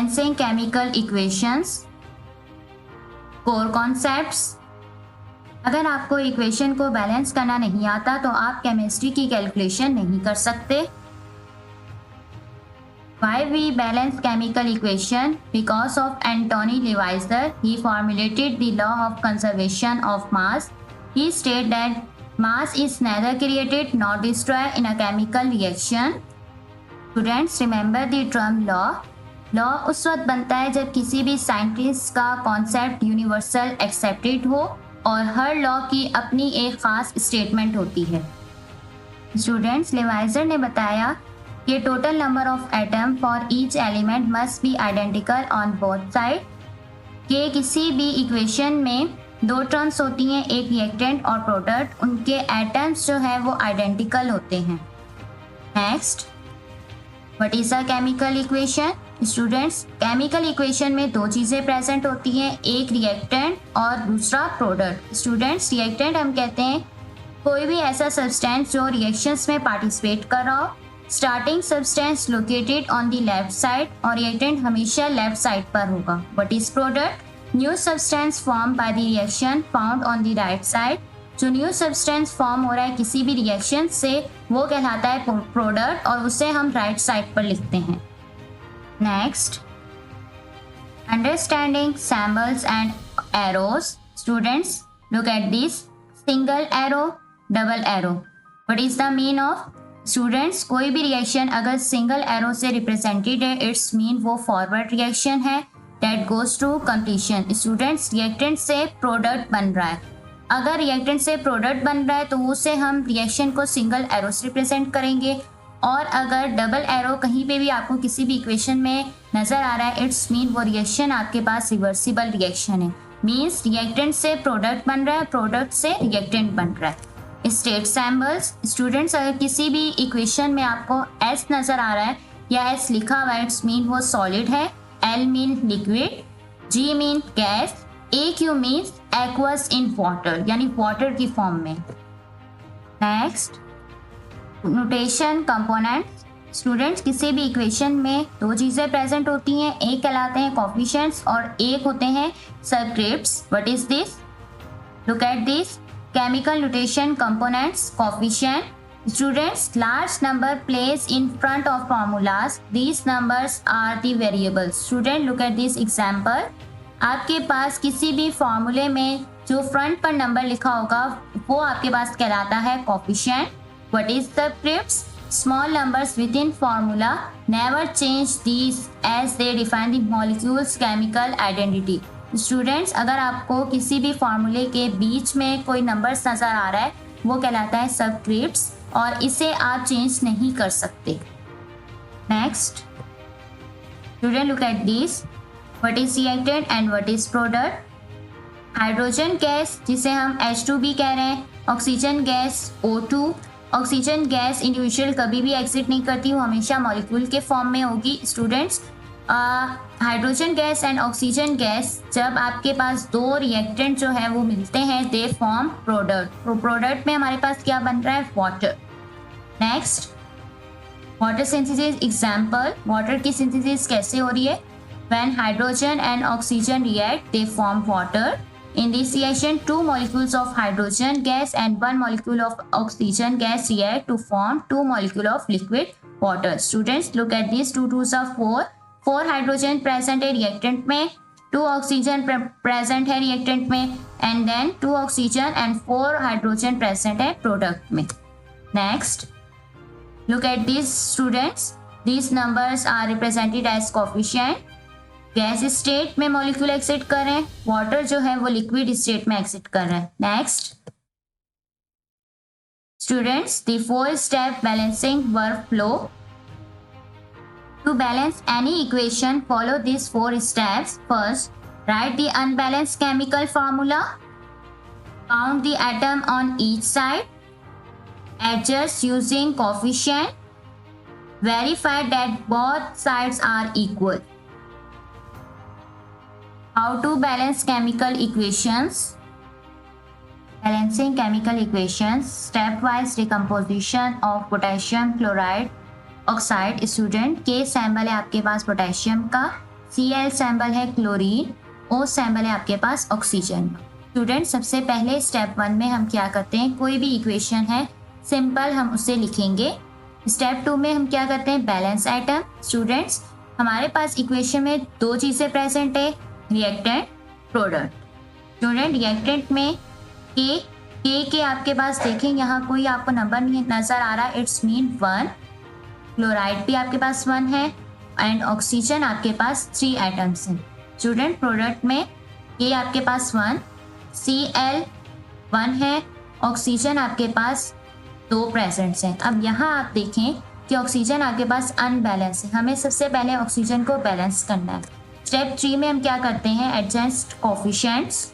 Balancing chemical equations, core concepts. अगर आपको equation को बैलेंस करना नहीं आता तो आप केमिस्ट्री की कैलकुलेशन नहीं कर सकते। Why we balance chemical equation? Because of Antony Leviezer, he formulated the law of conservation of mass. He stated that mass is neither created nor destroyed in a chemical reaction. Students, remember the term law. Law उस वक्त बनता है जब किसी भी scientist का concept universal accepted हो और हर लॉ की अपनी एक खास स्टेटमेंट होती है। स्टूडेंट्स, लेवाइजर ने बताया कि total number of atom for each element must be identical on both side, कि किसी भी इक्वेशन में दो टर्म्स होती हैं, एक रिएक्टेंट और प्रोडक्ट, उनके एटम्स जो है वो आइडेंटिकल होते हैं। Next, what is a chemical equation? Students, chemical equation में दो चीज़ें प्रेजेंट होती हैं, एक रिएक्टेंट और दूसरा प्रोडक्ट। स्टूडेंट्स, रिएक्टेंट हम कहते हैं कोई भी ऐसा सब्सटेंस जो रिएक्शंस में पार्टिसिपेट कर रहा हो। Starting substance located on the left side और रिएक्टेंट हमेशा लेफ्ट साइड पर होगा। What is product? New substance form by the reaction found on the right side. जो न्यू सब्सटेंस फॉर्म हो रहा है किसी भी रिएक्शन से वो कहलाता है प्रोडक्ट और उसे हम राइट साइड पर लिखते हैं। Next, understanding symbols and arrows. Students, look at this, single arrow, double arrow. What is the mean of? Students, कोई भी रिएक्शन अगर सिंगल एरो से रिप्रेजेंटेड है, इट्स मीन वो फॉरवर्ड रिएक्शन है that goes to completion. Students, reactant से product बन रहा है। अगर रिएक्टेंट से प्रोडक्ट बन रहा है तो उसे हम रिएक्शन को सिंगल एरो से रिप्रेजेंट करेंगे, और अगर डबल एरो कहीं पे भी आपको किसी भी इक्वेशन में नजर आ रहा है, इट्स मीन वो रिएक्शन आपके पास रिवर्सिबल रिएक्शन है। मीन्स रिएक्टेंट से प्रोडक्ट बन रहा है, प्रोडक्ट से रिएक्टेंट बन रहा है। State symbols. स्टूडेंट्स, अगर किसी भी इक्वेशन में आपको एस नजर आ रहा है या एस लिखा हुआ है, इट्स मीन वो सॉलिड है। L mean liquid, G mean gas, A Q means aqueous in water, यानी वाटर की फॉर्म में। Next, notation components. स्टूडेंट्स, किसी भी इक्वेशन में दो चीजें प्रेजेंट होती हैं, एक कहलाते हैं कोफिशिएंट्स और एक होते हैं subscripts. What is this? Look at this, chemical notation components, coefficient. Students, large number placed in front of formulas. These numbers are the variables. Student, look at this example. आपके पास किसी भी फॉर्मूले में जो फ्रंट पर नंबर लिखा होगा वो आपके पास कहलाता है coefficient. What is subscripts? Small numbers within formula. Never change these as they define the molecule's chemical identity. Students, अगर आपको किसी भी फॉर्मूले के बीच में कोई नंबर्स नजर आ रहा है वो कहलाता है सबस्क्रिप्ट्स और इसे आप चेंज नहीं कर सकते। Next, student, look at this, what is reactant and what is product. Hydrogen gas जिसे हम H2 भी कह रहे हैं, oxygen gas O2। Oxygen gas individual कभी भी एग्जिट नहीं करती, वो हमेशा मॉलिक्यूल के फॉर्म में होगी। Students, hydrogen gas and oxygen gas जब आपके पास दो रिएक्टेंट जो है वो मिलते हैं, दे फॉर्म प्रोडक्ट। तो प्रोडक्ट में हमारे पास क्या बन रहा है? Water. Next, water synthesis example. Water की सिंथेसिस कैसे हो रही है? When hydrogen and oxygen react they form water. In this reaction, two molecules of hydrogen gas and one molecule of oxygen gas react to form two molecule of liquid water. Students, look at this, 2 2s are 4. 4 hydrogen present है reactant में, 2 oxygen present है reactant में, and then 2 oxygen and 4 hydrogen present है product में। Next, look at this students, these numbers are represented as coefficient. Gas state में molecule exit कर रहे हैं, वाटर जो है वो लिक्विड स्टेट में एग्जिट कर रहा है। Next, students, the 4 step balancing work flow. To balance any equation, follow these 4 steps. First, write the unbalanced chemical formula. Count the atom on each side. Adjust using coefficient. Verify that both sides are equal. How to balance chemical equations? Balancing chemical equations. Stepwise decomposition of potassium chloride oxide. Student, के sample है आपके पास potassium का, Cl symbol है chlorine, O symbol है आपके पास oxygen. Student सबसे पहले step 1 में हम क्या करते हैं, कोई भी इक्वेशन है सिंपल हम उसे लिखेंगे। स्टेप 2 में हम क्या करते हैं, बैलेंस आइटम। स्टूडेंट्स हमारे पास इक्वेशन में दो चीज़ें प्रेजेंट है, रिएक्टेंट, प्रोडक्ट। स्टूडेंट रिएक्टेंट में के आपके पास देखें यहाँ कोई आपको नंबर नहीं नजर आ रहा, इट्स मीन 1। क्लोराइड भी आपके पास 1 है एंड ऑक्सीजन आपके पास 3 एटम्स हैं। स्टूडेंट प्रोडक्ट में के आपके पास 1, Cl 1 है, ऑक्सीजन आपके पास 2 प्रेजेंट्स हैं। अब यहाँ आप देखें कि ऑक्सीजन आपके पास अनबैलेंस है, हमें सबसे पहले ऑक्सीजन को बैलेंस करना है। स्टेप 3 में हम क्या करते हैं, एडजस्ट कोफिशिएंट्स।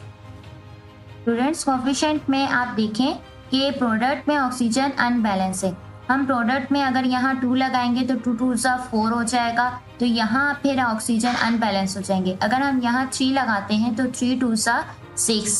स्टूडेंट्स कोफिशिएंट में आप देखें कि प्रोडक्ट में ऑक्सीजन अनबैलेंस है, हम प्रोडक्ट में अगर यहाँ 2 लगाएंगे तो 2 2 4 हो जाएगा, तो यहाँ फिर ऑक्सीजन अनबैलेंस हो जाएंगे। अगर हम यहाँ 3 लगाते हैं तो 3 2 6।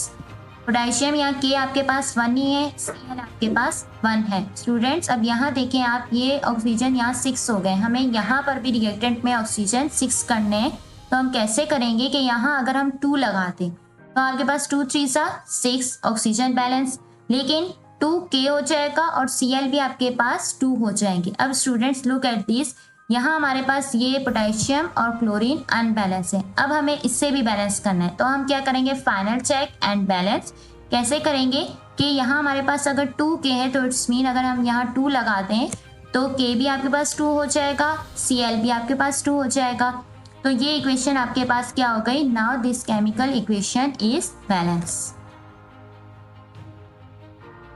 पोटेशियम यहाँ के आपके पास 1 ही है, Cl आपके पास 1 है। स्टूडेंट्स अब यहाँ देखें आप, ये ऑक्सीजन यहाँ 6 हो गए, हमें यहाँ पर भी रिएक्टेंट में ऑक्सीजन 6 करने हैं। तो हम कैसे करेंगे कि यहाँ अगर हम 2 लगाते तो आपके पास 2 3 6 ऑक्सीजन बैलेंस, लेकिन 2 के हो जाएगा और Cl भी आपके पास 2 हो जाएंगे। अब स्टूडेंट्स लुक एट दिस, यहाँ हमारे पास ये पोटेशियम और क्लोरीन अनबैलेंस है, अब हमें इससे भी बैलेंस करना है। तो हम क्या करेंगे, फाइनल चेक एंड बैलेंस। कैसे करेंगे कि यहाँ हमारे पास अगर 2 के है तो इट्स मीन अगर हम यहाँ 2 लगा दें तो के भी आपके पास 2 हो जाएगा, Cl भी आपके पास 2 हो जाएगा। तो ये इक्वेशन आपके पास क्या हो गई, now this chemical equation is balance.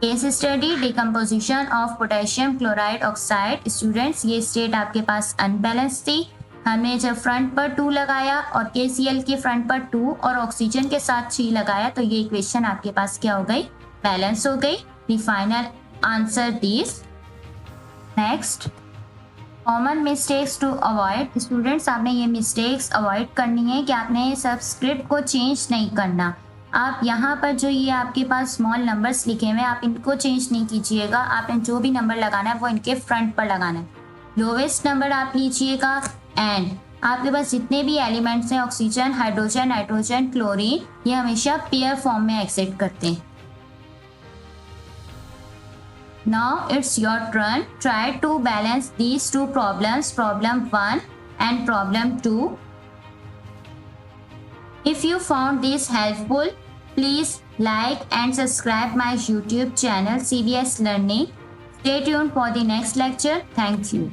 Case study decomposition of potassium chloride oxide. Students ये स्टेट आपके पास अनबैलेंस थी, हमने जब फ्रंट पर 2 लगाया और KCl के फ्रंट पर 2 और ऑक्सीजन के साथ 3 लगाया तो ये इक्वेशन आपके पास क्या हो गई, बैलेंस हो गई। The final answer this. Next, common mistakes to avoid. Students आपने ये मिस्टेक्स अवॉइड करनी है कि आपने सब स्क्रिप्ट को चेंज नहीं करना। आप यहाँ पर जो ये आपके पास स्मॉल नंबर्स लिखे हुए हैं आप इनको चेंज नहीं कीजिएगा, आपने जो भी नंबर लगाना है वो इनके फ्रंट पर लगाना है। लोवेस्ट नंबर आप लीजिएगा एंड आपके पास जितने भी एलिमेंट्स हैं ऑक्सीजन, हाइड्रोजन, नाइट्रोजन, क्लोरीन, ये हमेशा पेयर फॉर्म में एग्जिस्ट करते हैं। Now it's your turn. Try to balance these two problems, problem 1 and problem 2. If you found this helpful, please like and subscribe my YouTube channel CBS Learning. Stay tuned for the next lecture. Thank you.